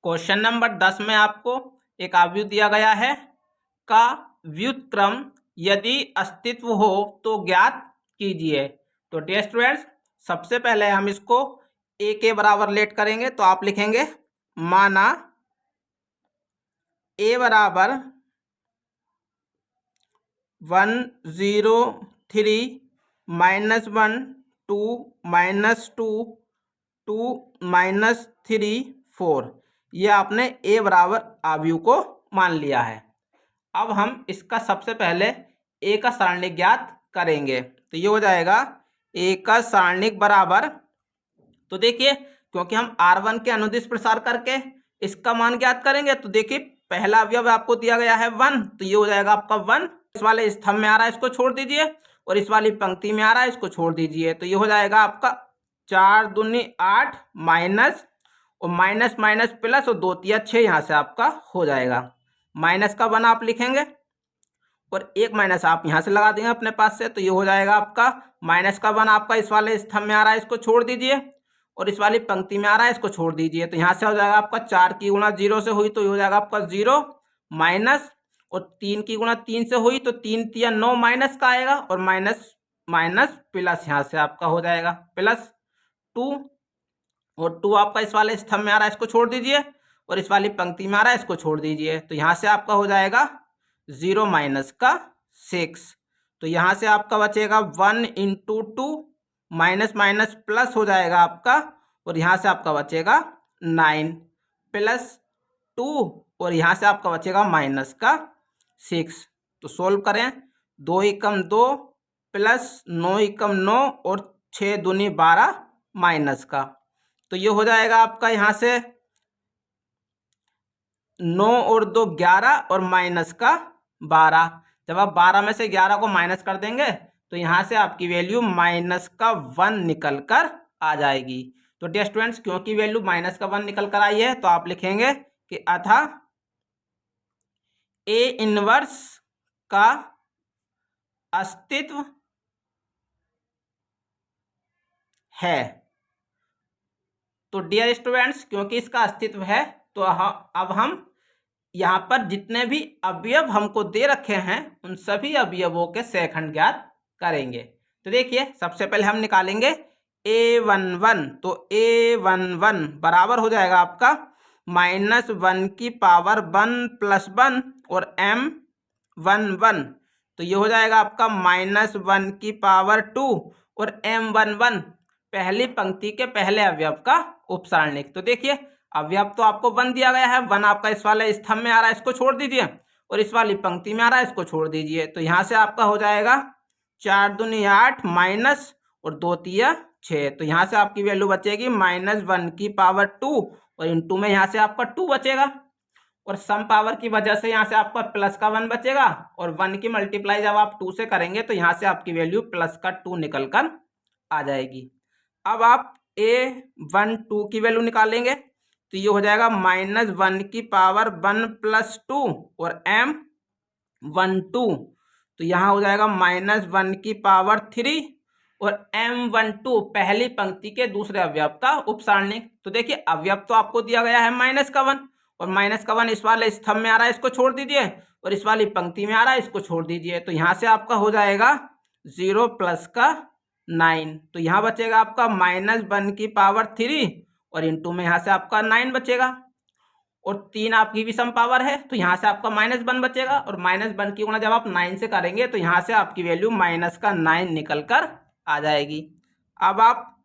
Question number 10 में आपको एक अवयव दिया गया है का व्युत्क्रम यदि अस्तित्व हो तो ज्ञात कीजिए। तो डियर स्टूडेंट्स, सबसे पहले हम इसको ए के बराबर लेट करेंगे। तो आप लिखेंगे माना ए बराबर 1 0 3 -1 2 -2 2 -3 4, ये आपने ए बराबर अवयव को मान लिया है। अब हम इसका सबसे पहले ए का सारणिक ज्ञात करेंगे। तो ये हो जाएगा ए का सारणिक बराबर, तो देखिए क्योंकि हम R1 के अनुदिश प्रसार करके इसका मान ज्ञात करेंगे, तो देखिए पहला अवयव आपको दिया गया है 1, तो ये हो जाएगा आपका 1। इस वाले स्तंभ में आ रहा है, इसको छोड़ दीजिए, और इस वाली पंक्ति में आ रहा है, इसको छोड़ दीजिए। तो ये हो जाएगा आपका 4 दूनी 8 माइनस और माइनस माइनस प्लस और 2 तिया 6, यहाँ से आपका हो जाएगा। माइनस का 1 आप लिखेंगे और एक माइनस आप यहाँ से लगा देंगे अपने पास से। तो ये हो जाएगा आपका माइनस का 1 आपका इस वाले स्तंभ में आ रहा है, इसको छोड़ दीजिए, और इस वाली पंक्ति में आ रहा है, इसको छोड़ दीजिए। तो यहाँ से हो जाएगा आपका 4 की गुणा 0 से हुई, तो ये हो जाएगा आपका 0 माइनस, और 3 की गुणा 3 से हुई, तो 3 तिया 9 माइनस का आएगा, और माइनस माइनस प्लस यहाँ से आपका हो जाएगा प्लस 2, और 2 आपका इस वाले स्तंभ में आ रहा है, इसको छोड़ दीजिए, और इस वाली पंक्ति में आ रहा है, इसको छोड़ दीजिए। तो यहाँ से आपका हो जाएगा 0 माइनस का 6। तो यहाँ से आपका बचेगा 1 इंटू 2 माइनस माइनस प्लस हो जाएगा आपका, और यहाँ से आपका बचेगा 9 प्लस 2, और यहाँ से आपका बचेगा माइनस का 6। तो सोल्व करें, 2 एकम 2 प्लस 9 एकम 9 और 6 दूनी 12 माइनस का। तो ये हो जाएगा आपका यहाँ से 9 और 2 11 और माइनस का 12। जब आप 12 में से 11 को माइनस कर देंगे तो यहाँ से आपकी वैल्यू माइनस का 1 निकल कर आ जाएगी। तो डियर स्टूडेंट्स, क्योंकि वैल्यू माइनस का 1 निकल कर आई है, तो आप लिखेंगे कि अतः ए इनवर्स का अस्तित्व है। तो डियर स्टूडेंट्स, क्योंकि इसका अस्तित्व है, तो अब हम यहाँ पर जितने भी अवयव हमको दे रखे हैं उन सभी अवयवों के सेकंड ज्ञात करेंगे। तो देखिए सबसे पहले हम निकालेंगे a11। तो a11 बराबर हो जाएगा आपका -1 की पावर 1 प्लस 1 और m11। तो ये हो जाएगा आपका -1 की पावर 2 और m11 पहली पंक्ति के पहले अवयव का उपसारणिक। तो देखिए अवयव तो आपको 1 दिया गया है, 1 आपका इस वाले स्तंभ में आ रहा है, इसको छोड़ दीजिए, और इस वाली पंक्ति में आ रहा है, इसको छोड़ दीजिए। तो यहाँ से आपका हो जाएगा 4 दूनी 8 माइनस और 2 तिया 6। तो यहाँ से आपकी वैल्यू बचेगी -1 की पावर 2, और इंटू में यहाँ से आपका 2 बचेगा, और सम पावर की वजह से यहाँ से आपका प्लस का 1 बचेगा, और 1 की मल्टीप्लाई जब आप 2 से करेंगे तो यहाँ से आपकी वैल्यू प्लस का 2 निकल कर आ जाएगी। अब आप a12 की वैल्यू निकालेंगे, तो ये हो जाएगा -1 की पावर 1 प्लस 2 और m12। तो यहाँ हो जाएगा -1 की पावर 3 और m12 पहली पंक्ति के दूसरे अवयव का उपसारणिक। तो देखिए अवयव तो आपको दिया गया है -1 और -1 इस वाले स्तंभ में आ रहा है, इसको छोड़ दीजिए, और इस वाली पंक्ति में आ रहा है, इसको छोड़ दीजिए। तो यहाँ से आपका हो जाएगा 0 प्लस का 9। तो यहाँ बचेगा आपका -1 की पावर 3 और इंटू में यहाँ से आपका 9 बचेगा, और 3 आपकी विषम पावर है, तो यहाँ से आपका -1 बचेगा, और -1 की गुणा जब आप 9 से करेंगे तो यहाँ से आपकी वैल्यू माइनस का 9 निकल कर आ जाएगी। अब आप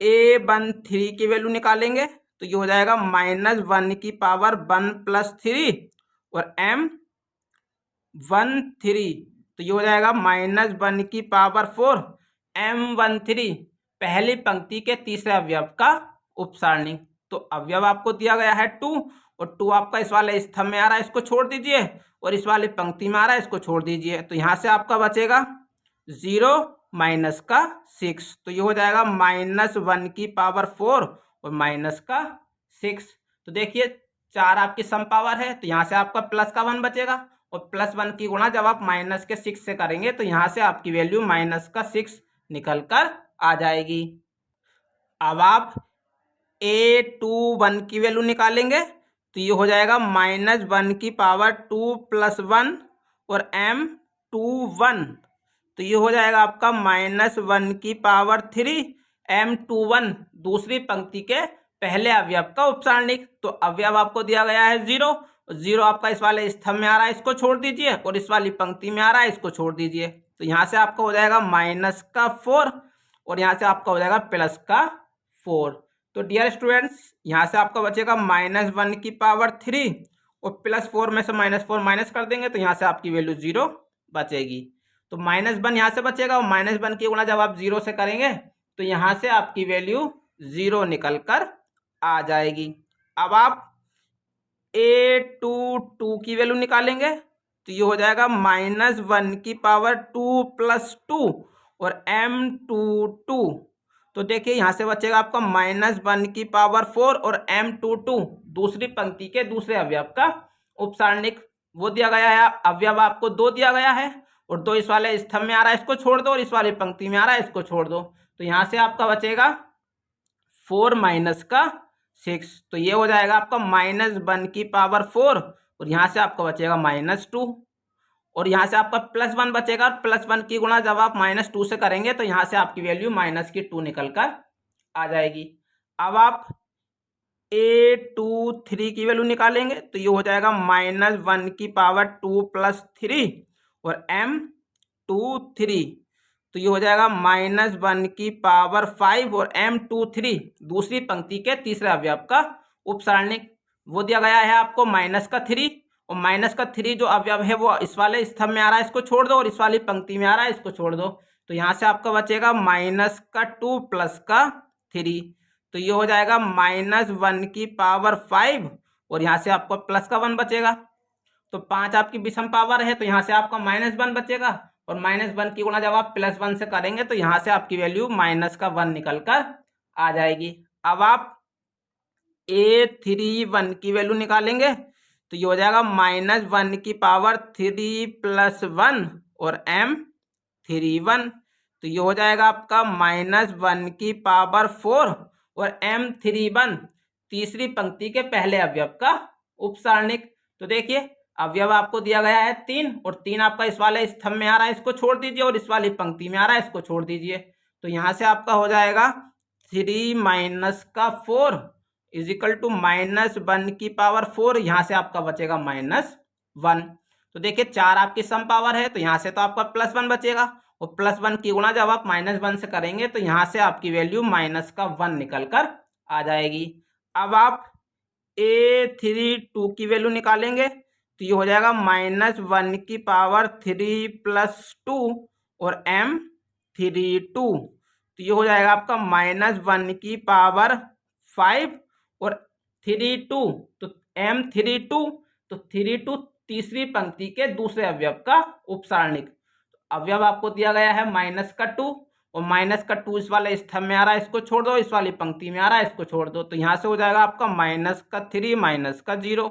a13 की वैल्यू निकालेंगे, तो ये हो जाएगा -1 की पावर 1 प्लस 3 और m13। तो ये हो जाएगा -1 की पावर 4 m13 पहली पंक्ति के तीसरे अवयव का उपसारणिक। तो अवयव आपको दिया गया है 2, और 2 आपका इस वाले स्तंभ में आ रहा है, इसको छोड़ दीजिए, और इस वाली पंक्ति में आ रहा है, इसको छोड़ दीजिए। तो यहाँ से आपका बचेगा 0 माइनस का 6। तो ये हो जाएगा -1 की पावर 4 और माइनस का 6। तो देखिए 4 आपकी सम पावर है, तो यहाँ से आपका प्लस का 1 बचेगा, और +1 की गुणा जब आप माइनस के 6 से करेंगे तो यहाँ से आपकी वैल्यू माइनस का 6 निकल कर आ जाएगी। अब आप a21 की वैल्यू निकालेंगे, तो ये हो जाएगा -1 की पावर 2 + 1 और m21। तो ये हो जाएगा आपका -1 की पावर 3 m21 दूसरी पंक्ति के पहले अवयव का उपसारणिक। तो अवयव आपको दिया गया है 0, 0 आपका इस वाले स्तंभ में आ रहा है, इसको छोड़ दीजिए, और इस वाली पंक्ति में आ रहा है, इसको छोड़ दीजिए। तो यहाँ से आपका हो जाएगा -4 और यहाँ से आपका हो जाएगा +4। तो डियर स्टूडेंट्स, यहाँ से आपका बचेगा -1 की पावर 3 और +4 में से -4 माइनस कर देंगे तो यहाँ से आपकी वैल्यू 0 बचेगी। तो -1 यहाँ से बचेगा और -1 की गुणा जब आप 0 से करेंगे तो यहाँ से आपकी वैल्यू 0 निकल कर आ जाएगी। अब आप a22 की वैल्यू निकालेंगे तो ये हो जाएगा -1 की पावर 2 + 2 और m22। तो देखिए यहाँ से बचेगा आपका -1 की पावर 4 और m22 दूसरी पंक्ति के दूसरे अवयव का उपसारणिक वो दिया गया है। अवयव आपको 2 दिया गया है और 2 इस वाले स्तंभ में आ रहा है, इसको छोड़ दो, और इस वाली पंक्ति में आ रहा है, इसको छोड़ दो। तो यहाँ से आपका बचेगा 4 - 6। तो ये हो जाएगा आपका -1 की पावर 4 और यहाँ से आपका बचेगा -2 और यहाँ से आपका +1 बचेगा। +1 की गुणा जब आप -2 से करेंगे तो यहाँ से आपकी वैल्यू -2 निकल कर आ जाएगी। अब आप a23 की वैल्यू निकालेंगे तो ये हो जाएगा -1 की पावर 2 + 3 और m23। तो ये हो जाएगा -1 की पावर 5 और m23 दूसरी पंक्ति के तीसरे अवयव का उपसारणिक वो दिया गया है आपको -3 और -3 जो अवयव है वो इस वाले स्तंभ में आ रहा है, इसको छोड़ दो, और इस वाली पंक्ति में आ रहा है, इसको छोड़ दो। तो यहाँ से आपका बचेगा -2 + 3। तो ये हो जाएगा -1 की पावर 5 और यहाँ से आपको +1 बचेगा। तो 5 आपकी विषम पावर है तो यहाँ से आपका -1 बचेगा और -1 की गुणा जब आप +1 से करेंगे तो यहाँ से आपकी वैल्यू -1 निकल कर आ जाएगी। अब आप a31 की वैल्यू निकालेंगे तो ये हो जाएगा -1 की पावर 3 + 1 और m31। तो ये हो जाएगा आपका -1 की पावर 4 और m31 तीसरी पंक्ति के पहले अवयव का उपसारणिक। तो देखिए अवयव आपको दिया गया है 3 और 3 आपका इस वाले स्तंभ में आ रहा है, इसको छोड़ दीजिए, और इस वाली पंक्ति में आ रहा है, इसको छोड़ दीजिए। तो यहाँ से आपका हो जाएगा 3 - 4 = -1 की पावर 4। यहाँ से आपका बचेगा -1। तो देखिए 4 आपकी सम पावर है तो यहाँ से तो आपका +1 बचेगा और +1 की गुणा जब आप -1 से करेंगे तो यहाँ से आपकी वैल्यू -1 निकल कर आ जाएगी। अब आप a32 की वैल्यू निकालेंगे तो ये हो जाएगा -1 की पावर 3 + 2 और m32। तो ये हो जाएगा आपका -1 की पावर 5 और 32। तो m32 तो 32 तीसरी पंक्ति के दूसरे अवयव का उपसारणिक। अवयव आपको दिया गया है -2 और -2 इस वाले स्तंभ में आ रहा है, इसको छोड़ दो, इस वाली पंक्ति में आ रहा है, इसको छोड़ दो। तो यहाँ से हो जाएगा आपका -3 - 0।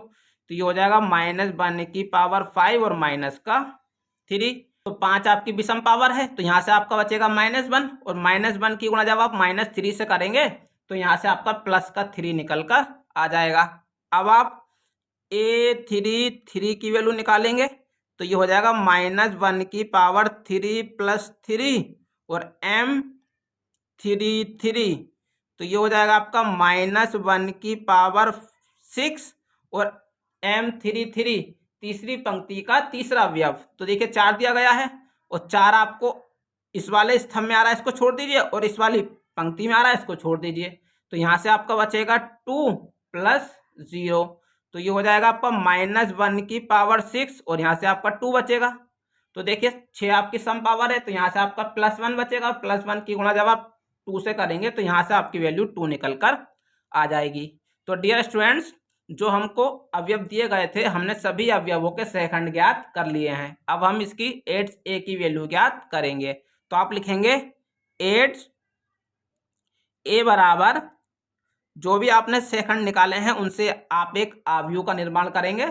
तो ये हो जाएगा -1 की पावर 5 और -3। तो 5 आपकी विषम पावर है तो यहाँ से आपका बचेगा -1 और -1 की गुणा जब आप -3 से करेंगे तो यहाँ से आपका +3 निकल कर आ जाएगा। अब आप a33 की वैल्यू निकालेंगे तो ये हो जाएगा -1 की पावर 3 + 3 और m33। तो ये हो जाएगा आपका -1 की पावर 6 और m33 तीसरी पंक्ति का तीसरा अवयव। तो देखिए 4 दिया गया है और 4 आपको इस वाले स्तंभ में आ रहा है, इसको छोड़ दीजिए, और इस वाली पंक्ति में आ रहा है, इसको छोड़ दीजिए। तो यहाँ से आपका बचेगा 2 + 0। तो ये हो जाएगा आपका -1 की पावर 6 और यहाँ से आपका 2 बचेगा। तो देखिए 6 आपकी सम पावर है तो यहाँ से आपका +1 बचेगा, +1 की गुणा जब आप 2 से करेंगे तो यहाँ से आपकी वैल्यू 2 निकल कर आ जाएगी। तो डियर स्टूडेंट्स, जो हमको अवयव दिए गए थे हमने सभी अवयवों के सहखंड ज्ञात कर लिए हैं। अब हम इसकी 8a की वैल्यू ज्ञात करेंगे। तो आप लिखेंगे 8a बराबर जो भी आपने सहखंड निकाले हैं उनसे आप एक आव्यूह का निर्माण करेंगे।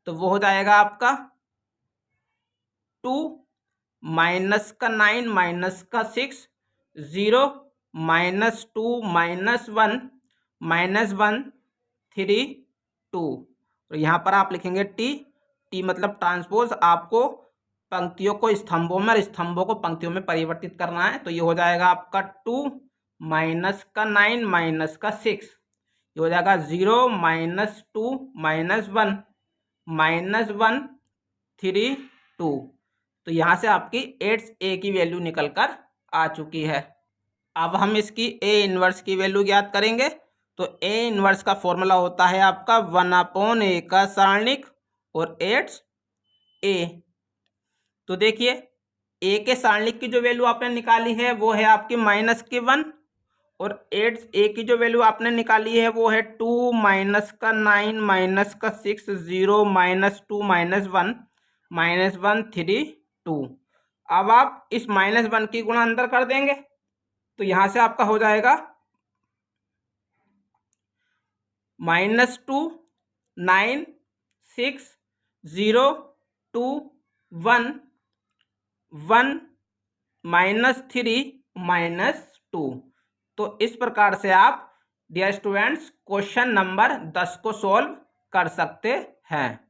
तो वो हो जाएगा आपका 2 - 9 - 6 0 -2 - 1 -1 3 2। तो यहाँ पर आप लिखेंगे टी, टी मतलब ट्रांसपोज, आपको पंक्तियों को स्तंभों में और स्तंभों को पंक्तियों में परिवर्तित करना है। तो ये हो जाएगा आपका 2 माइनस का 9 माइनस का 6, ये हो जाएगा 0 माइनस 2 माइनस 1 माइनस 1 3 2। तो यहाँ से आपकी 8a की वैल्यू निकल कर आ चुकी है। अब हम इसकी a इनवर्स की वैल्यू ज्ञात करेंगे। तो a इनवर्स का फॉर्मूला होता है आपका 1/a का सारणिक और 8a। तो देखिए a के सारणिक की जो वैल्यू आपने निकाली है वो है आपकी माइनस की 1, और 8a की जो वैल्यू आपने निकाली है वो है 2 माइनस का 9 माइनस का 6 0 माइनस 2 माइनस 1 माइनस 1 3 2। अब आप इस माइनस 1 की गुणा अंदर कर देंगे, तो यहाँ से आपका हो जाएगा -2 9 6 0 2 1 1 -3 -2। तो इस प्रकार से आप डियर स्टूडेंट्स क्वेश्चन नंबर 10 को सॉल्व कर सकते हैं।